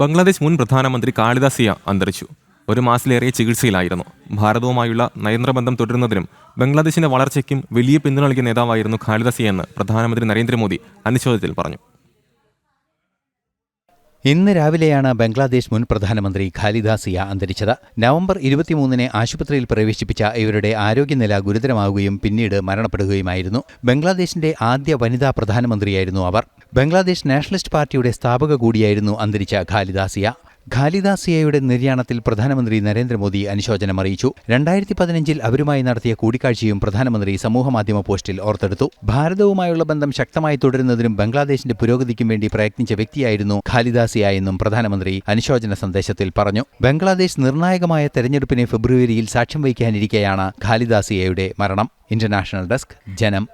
ബംഗ്ലാദേശ് മുൻ പ്രധാനമന്ത്രി ഖാലിദ സിയ അന്തരിച്ചു. ഒരു മാസത്തിലേറെ ചികിത്സയിലായിരുന്നു. ഭാരതവുമായുള്ള നയതന്ത്രബന്ധം തുടരുന്നതിനും ബംഗ്ലാദേശിന്റെ വളർച്ചയ്ക്കും വലിയ പിന്തുണ നൽകിയ നേതാവായിരുന്നു ഖാലിദ സിയ എന്ന് പ്രധാനമന്ത്രി നരേന്ദ്രമോദി അനുശോചനത്തിൽ പറഞ്ഞു. ഇന്ന് രാവിലെയാണ് ബംഗ്ലാദേശ് മുൻ പ്രധാനമന്ത്രി ഖാലിദ സിയ അന്തരിച്ചത്. നവംബർ 23-ന് ആശുപത്രിയിൽ പ്രവേശിപ്പിച്ച ഇവരുടെ ആരോഗ്യനില ഗുരുതരമാവുകയും പിന്നീട് മരണപ്പെടുകയുമായിരുന്നു. ബംഗ്ലാദേശിന്റെ ആദ്യ വനിതാ പ്രധാനമന്ത്രിയായിരുന്നു അവർ. ബംഗ്ലാദേശ് നാഷണലിസ്റ്റ് പാർട്ടിയുടെ സ്ഥാപക കൂടിയായിരുന്നു അന്തരിച്ച ഖാലിദ സിയ. ഖാലിദ സിയയുടെ നിര്യാണത്തിൽ പ്രധാനമന്ത്രി നരേന്ദ്രമോദി അനുശോചനം അറിയിച്ചു. 2015-ൽ അവരുമായി നടത്തിയ കൂടിക്കാഴ്ചയും പ്രധാനമന്ത്രി സമൂഹമാധ്യമ പോസ്റ്റിൽ ഓർത്തെടുത്തു. ഭാരതവുമായുള്ള ബന്ധം ശക്തമായി തുടരുന്നതിനും ബംഗ്ലാദേശിന്റെ പുരോഗതിക്കും വേണ്ടി പ്രയത്നിച്ച വ്യക്തിയായിരുന്നു ഖാലിദ സിയ എന്നും പ്രധാനമന്ത്രി അനുശോചന സന്ദേശത്തിൽ പറഞ്ഞു. ബംഗ്ലാദേശ് നിർണായകമായ തെരഞ്ഞെടുപ്പിന് ഫെബ്രുവരിയിൽ സാക്ഷ്യം വഹിക്കാനിരിക്കെയാണ് ഖാലിദ സിയയുടെ മരണം. ഇന്റർനാഷണൽ ഡെസ്ക്, ജനം.